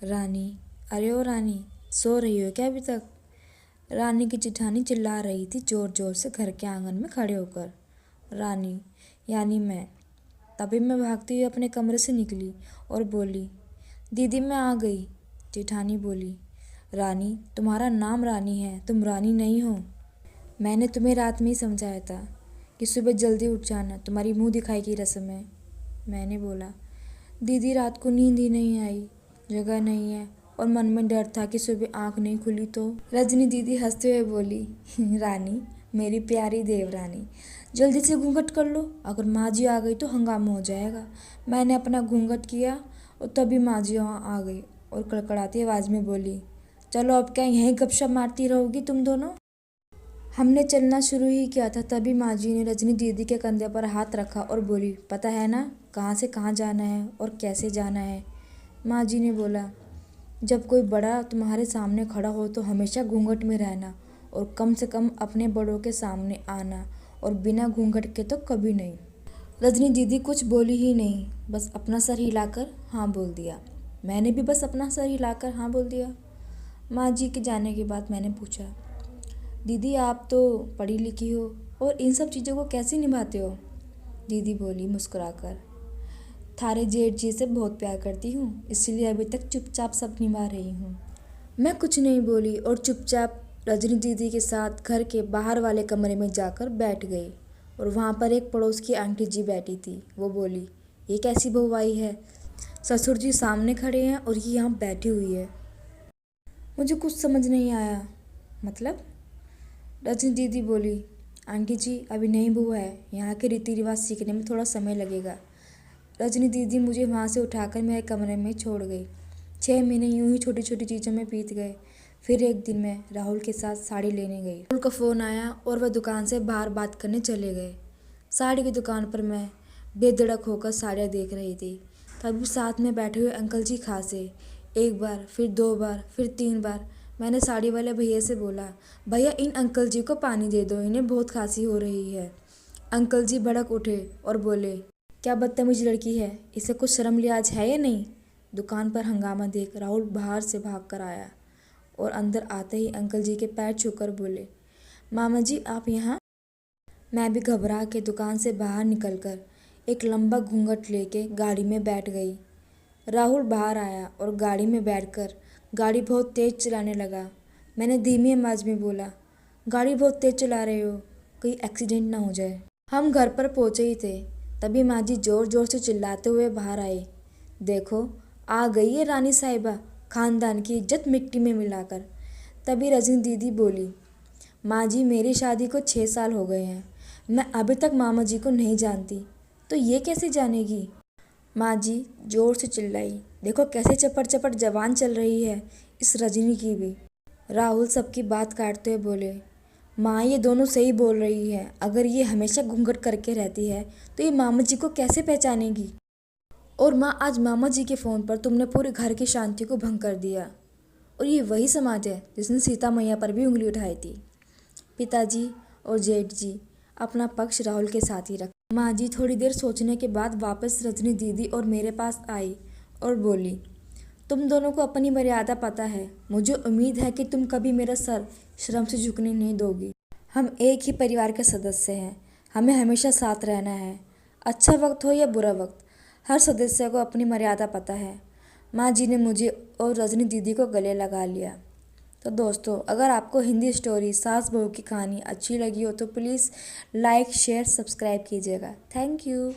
रानी, अरे ओ रानी, सो रही हो क्या अभी तक? रानी की जिठानी चिल्ला रही थी जोर जोर से घर के आंगन में खड़े होकर। रानी यानी मैं। तभी मैं भागती हुई अपने कमरे से निकली और बोली, दीदी मैं आ गई। जिठानी बोली, रानी तुम्हारा नाम रानी है, तुम रानी नहीं हो। मैंने तुम्हें रात में ही समझाया था कि सुबह जल्दी उठ जाना, तुम्हारी मुंह दिखाई की रस्म है। मैंने बोला, दीदी रात को नींद ही नहीं आई, जगह नहीं है और मन में डर था कि सुबह आंख नहीं खुली तो। रजनी दीदी हंसते हुए बोली, रानी मेरी प्यारी देवरानी, जल्दी से घूंघट कर लो, अगर माँ जी आ गई तो हंगामा हो जाएगा। मैंने अपना घूंघट किया और तभी माँ जी आ गई और कड़कड़ाती आवाज़ में बोली, चलो अब क्या यहीं गपशप मारती रहोगी तुम दोनों। हमने चलना शुरू ही किया था तभी माँ जी ने रजनी दीदी के कंधे पर हाथ रखा और बोली, पता है ना कहाँ से कहाँ जाना है और कैसे जाना है। माँ जी ने बोला, जब कोई बड़ा तुम्हारे सामने खड़ा हो तो हमेशा घूंघट में रहना और कम से कम अपने बड़ों के सामने आना और बिना घूंघट के तो कभी नहीं। रजनी दीदी कुछ बोली ही नहीं, बस अपना सर हिलाकर हाँ बोल दिया। मैंने भी बस अपना सर हिलाकर हाँ बोल दिया। माँ जी के जाने के बाद मैंने पूछा, दीदी आप तो पढ़ी लिखी हो और इन सब चीज़ों को कैसे निभाते हो। दीदी बोली मुस्कुराकर, थारे जेठ जी से बहुत प्यार करती हूँ, इसलिए अभी तक चुपचाप सब निभा रही हूँ। मैं कुछ नहीं बोली और चुपचाप रजनी दीदी के साथ घर के बाहर वाले कमरे में जाकर बैठ गई और वहाँ पर एक पड़ोस की आंटी जी बैठी थी। वो बोली, ये कैसी बहू आई है, ससुर जी सामने खड़े हैं और ये यहाँ बैठी हुई है। मुझे कुछ समझ नहीं आया। मतलब? रजनी दीदी बोली, आंटी जी अभी नई बहू है, यहाँ के रीति रिवाज सीखने में थोड़ा समय लगेगा। रजनी दीदी मुझे वहाँ से उठाकर मेरे कमरे में छोड़ गई। 6 महीने यूं ही छोटी छोटी चीज़ों में बीत गए। फिर एक दिन मैं राहुल के साथ साड़ी लेने गई। राहुल का फ़ोन आया और वह दुकान से बाहर बात करने चले गए। साड़ी की दुकान पर मैं बेधड़क होकर साड़ियाँ देख रही थी। तभी साथ में बैठे हुए अंकल जी खांसे। एक बार, फिर 2 बार, फिर 3 बार। मैंने साड़ी वाले भैया से बोला, भैया इन अंकल जी को पानी दे दो, इन्हें बहुत खांसी हो रही है। अंकल जी भड़क उठे और बोले, क्या बदतमीज लड़की है, इसे कुछ शर्म लिहाज है या नहीं। दुकान पर हंगामा देख राहुल बाहर से भाग कर आया और अंदर आते ही अंकल जी के पैर छूकर बोले, मामा जी आप यहाँ। मैं भी घबरा के दुकान से बाहर निकलकर एक लंबा घूंघट लेके गाड़ी में बैठ गई। राहुल बाहर आया और गाड़ी में बैठकर गाड़ी बहुत तेज़ चलाने लगा। मैंने धीमी आवाज़ में बोला, गाड़ी बहुत तेज़ चला रहे हो, कहीं एक्सीडेंट ना हो जाए। हम घर पर पहुँचे ही थे तभी माँ जी ज़ोर ज़ोर से चिल्लाते हुए बाहर आए, देखो आ गई है रानी साहिबा, खानदान की इज्जत मिट्टी में मिलाकर। तभी रजनी दीदी बोली, माँ जी मेरी शादी को 6 साल हो गए हैं, मैं अभी तक मामा जी को नहीं जानती, तो ये कैसे जानेगी। माँ जी जोर से चिल्लाई, देखो कैसे चपड़ चपड़ जबान चल रही है इस रजनी की भी। राहुल सबकी बात काटते हुए बोले, माँ ये दोनों सही बोल रही है, अगर ये हमेशा घूंघट करके रहती है तो ये मामा जी को कैसे पहचानेगी। और माँ आज मामा जी के फ़ोन पर तुमने पूरे घर की शांति को भंग कर दिया। और ये वही समाज है जिसने सीता मैया पर भी उंगली उठाई थी। पिताजी और जेठ जी अपना पक्ष राहुल के साथ ही रखा। माँ जी थोड़ी देर सोचने के बाद वापस रजनी दीदी और मेरे पास आई और बोली, तुम दोनों को अपनी मर्यादा पता है, मुझे उम्मीद है कि तुम कभी मेरा सर शर्म से झुकने नहीं दोगी। हम एक ही परिवार के सदस्य हैं, हमें हमेशा साथ रहना है, अच्छा वक्त हो या बुरा वक्त, हर सदस्य को अपनी मर्यादा पता है। माँ जी ने मुझे और रजनी दीदी को गले लगा लिया। तो दोस्तों अगर आपको हिंदी स्टोरी सास बहू की कहानी अच्छी लगी हो तो प्लीज़ लाइक शेयर सब्सक्राइब कीजिएगा। Thank you.